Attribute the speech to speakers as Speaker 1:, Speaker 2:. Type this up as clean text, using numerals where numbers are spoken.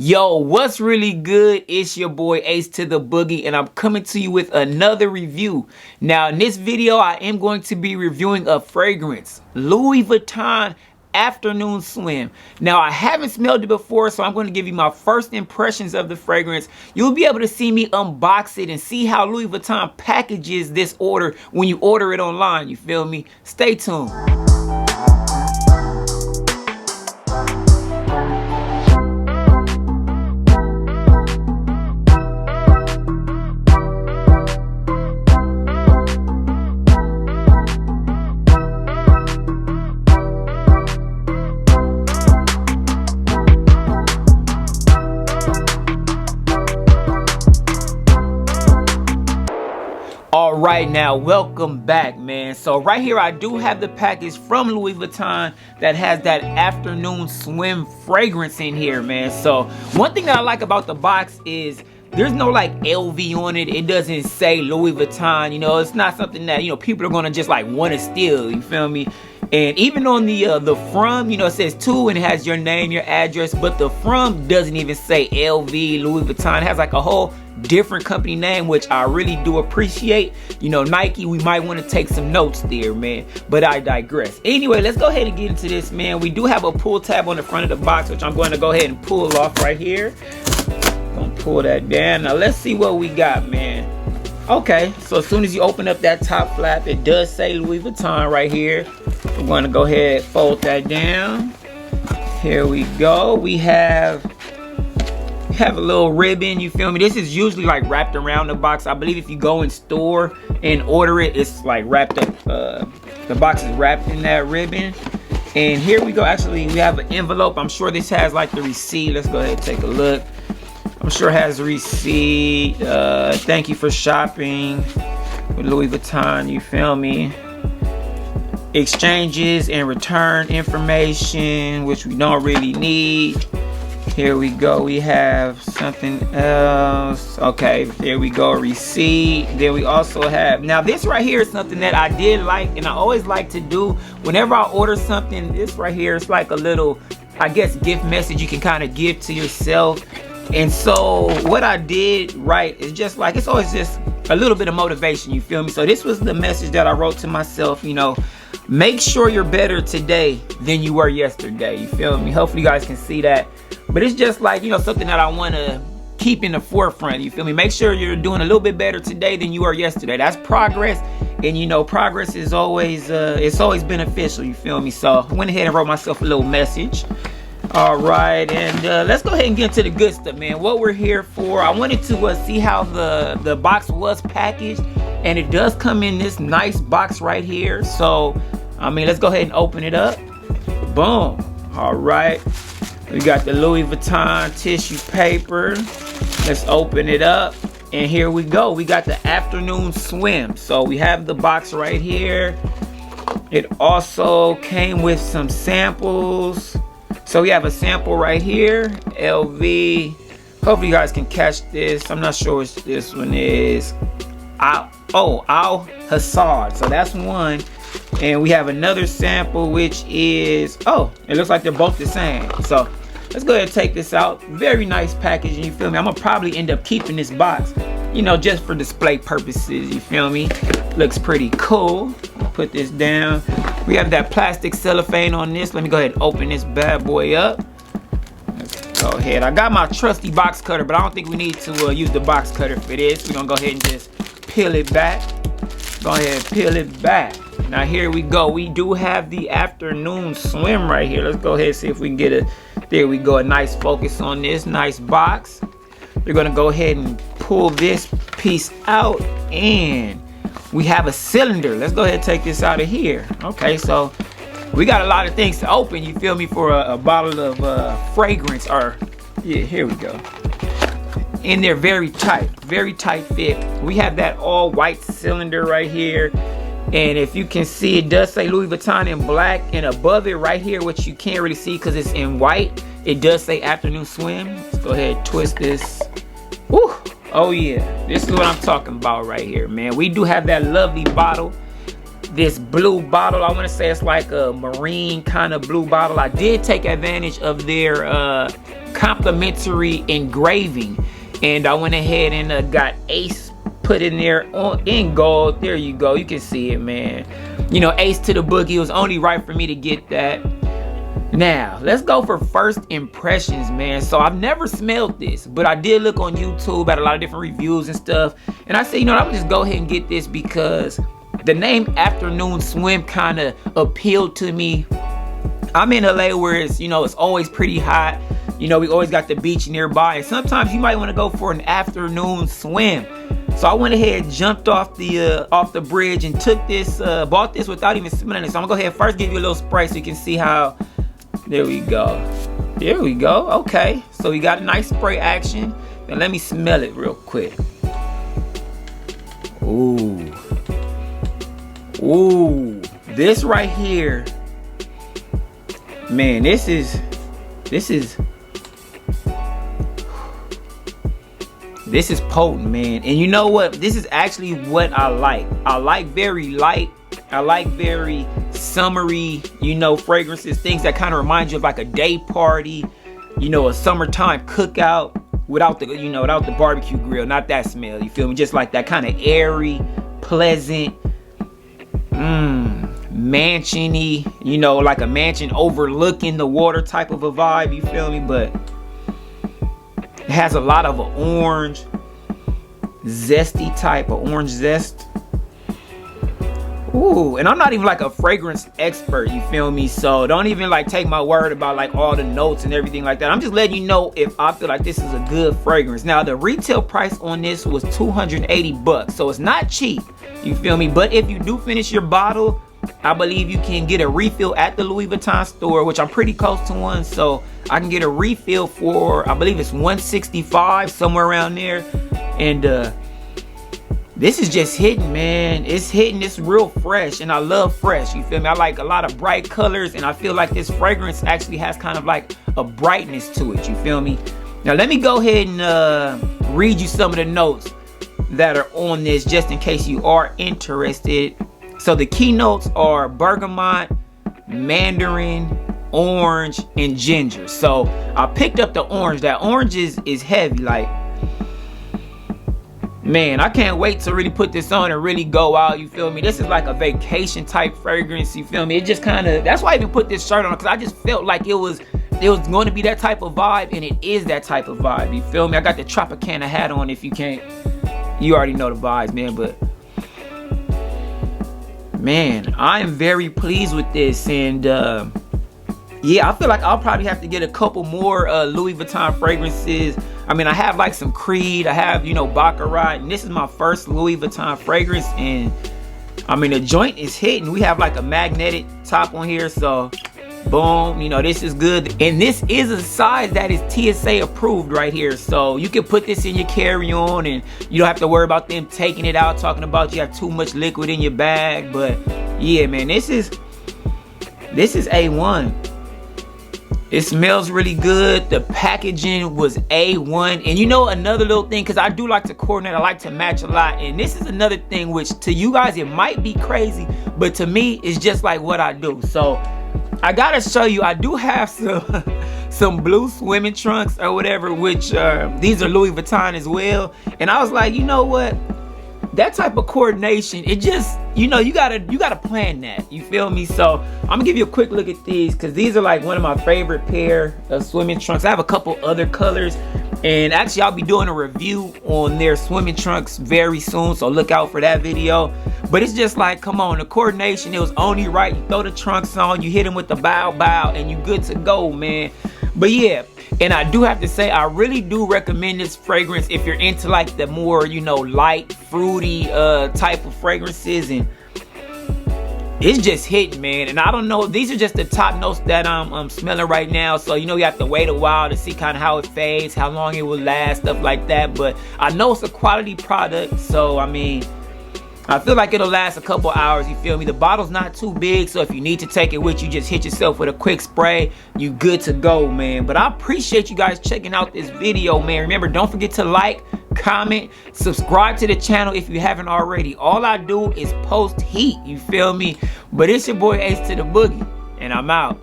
Speaker 1: Yo, what's really good? It's your boy Ace to the Boogie, and I'm coming to you with another review. Now, in this video, I am going to be reviewing a fragrance, Louis Vuitton Afternoon Swim. Now, I haven't smelled it before, so I'm going to give you my first impressions of the fragrance. You'll be able to see me unbox it and see how Louis Vuitton packages this order when you order it online, you feel me? Stay tuned. Alright, now welcome back, man. So right here I do have the package from Louis Vuitton that has that afternoon swim fragrance in here, man. So one thing that I like about the box is there's no like LV on it. It doesn't say Louis Vuitton, you know. It's not something that, you know, people are gonna just like want to steal, you feel me? And even on the from, you know, it says to and it has your name, your address, but the from doesn't even say LV, Louis Vuitton. It has like a whole different company name, which I really do appreciate. You know, Nike, we might want to take some notes there, man, but I digress. Anyway, let's go ahead and get into this, man. We do have a pull tab on the front of the box, which I'm going to go ahead and pull off right here. Gonna pull that down. Now let's see what we got, man. Okay, so as soon as you open up that top flap, it does say Louis Vuitton right here. We're going to go ahead and fold that down. Here we go. We have a little ribbon, you feel me? This is usually like wrapped around the box. I believe if you go in store and order it, it's like wrapped up. The box is wrapped in that ribbon. And here we go. Actually, we have an envelope. I'm sure this has like the receipt. Let's go ahead and take a look. I'm sure it has a receipt. Thank you for shopping with Louis Vuitton, you feel me? Exchanges and return information, which we don't really need. Here we go. We have something else. Okay, there we go. Receipt. Then we also have, now this right here is something that I did like, and I always like to do whenever I order something. This right here is like a little, I guess, gift message you can kind of give to yourself. And so what I did right is just like, it's always just a little bit of motivation, you feel me? So this was the message that I wrote to myself, you know, make sure you're better today than you were yesterday, you feel me? Hopefully you guys can see that. But it's just like, you know, something that I want to keep in the forefront, you feel me? Make sure you're doing a little bit better today than you were yesterday. That's progress. And you know, progress is always, it's always beneficial, you feel me? So I went ahead and wrote myself a little message. All right, and let's go ahead and get into the good stuff, man. What we're here for, I wanted to see how the box was packaged, and it does come in this nice box right here. So, I mean, let's go ahead and open it up. Boom. All right, we got the Louis Vuitton tissue paper. Let's open it up, and here we go. We got the afternoon swim. So we have the box right here. It also came with some samples. So we have a sample right here, LV. Hopefully you guys can catch this. I'm not sure what this one is. Al Hassad. So that's one. And we have another sample, which is, oh, it looks like they're both the same. So let's go ahead and take this out. Very nice packaging, you feel me? I'm gonna probably end up keeping this box, you know, just for display purposes, you feel me? Looks pretty cool. Put this down. We have that plastic cellophane on this. Let me go ahead and open this bad boy up. Let's go ahead. I got my trusty box cutter, but I don't think we need to use the box cutter for this. We're gonna go ahead and just peel it back. Go ahead and peel it back. Now here we go. We do have the afternoon swim right here. Let's go ahead and see if we can get a, there we go, a nice focus on this nice box. We're gonna go ahead and pull this piece out, and we have a cylinder. Let's go ahead and take this out of here. Okay, so we got a lot of things to open, you feel me, for a bottle of fragrance. Or yeah, here we go. And they're very tight fit. We have that all white cylinder right here, and if you can see, it does say Louis Vuitton in black, and above it right here, which you can't really see because it's in white, it does say afternoon swim. Let's go ahead and twist this. Woo! Oh yeah, this is what I'm talking about right here, man. We do have that lovely bottle. this blue bottle. I want to say it's like a marine kind of blue bottle. I did take advantage of their complimentary engraving, and I went ahead and got Ace put in there in gold. There you go, you can see it, man. You know, Ace to the boogie. It was only right for me to get that. Now let's go for first impressions, man. So I've never smelled this, but I did look on YouTube at a lot of different reviews and stuff, and I said, you know, I'm gonna just go ahead and get this because the name Afternoon Swim kind of appealed to me. I'm in LA where it's, you know, it's always pretty hot. You know, we always got the beach nearby, and sometimes you might want to go for an afternoon swim. So I went ahead and jumped off the bridge and took this, bought this without even smelling it. So I'm gonna go ahead and first give you a little spray so you can see how. There we go. There we go. Okay, so we got a nice spray action. Now let me smell it real quick. Ooh. Ooh. This right here, man, this is potent, man. And you know what? This is actually what I like. I like very light. I like very summery, you know, fragrances, things that kind of remind you of like a day party, you know, a summertime cookout without the, you know, without the barbecue grill. Not that smell, you feel me? Just like that kind of airy, pleasant, mansion-y, you know, like a mansion overlooking the water type of a vibe, you feel me? But it has a lot of orange, zesty type of orange zest. Ooh, and I'm not even like a fragrance expert, you feel me? So don't even like take my word about like all the notes and everything like that. I'm just letting you know if I feel like this is a good fragrance. Now the retail price on this was $280, so it's not cheap, you feel me? But if you do finish your bottle, I believe you can get a refill at the Louis Vuitton store, which I'm pretty close to one, so I can get a refill for, I believe it's $165, somewhere around there. And this is just hitting, man. It's hitting. It's real fresh, and I love fresh, you feel me? I like a lot of bright colors, and I feel like this fragrance actually has kind of like a brightness to it, you feel me? Now let me go ahead and read you some of the notes that are on this, just in case you are interested. So the key notes are bergamot, mandarin, orange, and ginger. So I picked up the orange. That orange is heavy, like, man, I can't wait to really put this on and really go out, you feel me? This is like a vacation type fragrance, you feel me? It just kind of, that's why I even put this shirt on, because I just felt like it was going to be that type of vibe, and it is that type of vibe, you feel me? I got the Tropicana hat on. If you can't, you already know the vibes, man. But man, I am very pleased with this, and yeah, I feel like I'll probably have to get a couple more Louis Vuitton fragrances. I mean, I have like some Creed, I have, you know, Baccarat, and this is my first Louis Vuitton fragrance, and I mean, the joint is hitting. We have like a magnetic top on here, so boom, you know, this is good. And this is a size that is TSA approved right here, so you can put this in your carry-on, and you don't have to worry about them taking it out, talking about you have too much liquid in your bag. But yeah, man, this is A1. It smells really good. The packaging was A1. And you know, another little thing, because I do like to coordinate, I like to match a lot, and this is another thing which to you guys it might be crazy, but to me it's just like what I do. So I gotta show you, I do have some blue swimming trunks or whatever, which these are Louis Vuitton as well. And I was like, you know what, that type of coordination, it just, you know, you gotta plan that, you feel me? So I'm gonna give you a quick look at these, because these are like one of my favorite pair of swimming trunks. I have a couple other colors, and actually I'll be doing a review on their swimming trunks very soon, so look out for that video. But it's just like, come on, the coordination, it was only right. You throw the trunks on, you hit them with the bow, and you good to go, man. But yeah, and I do have to say, I really do recommend this fragrance if you're into like the more, you know, light, fruity type of fragrances, and it's just hitting, man. And I don't know, these are just the top notes that I'm smelling right now, so you know, you have to wait a while to see kind of how it fades, how long it will last, stuff like that. But I know it's a quality product, so I mean, I feel like it'll last a couple hours, you feel me? The bottle's not too big, so if you need to take it with you, just hit yourself with a quick spray, you good to go, man. But I appreciate you guys checking out this video, man. Remember, don't forget to like, comment, subscribe to the channel if you haven't already. All I do is post heat, you feel me? But it's your boy Ace to the Boogie, and I'm out.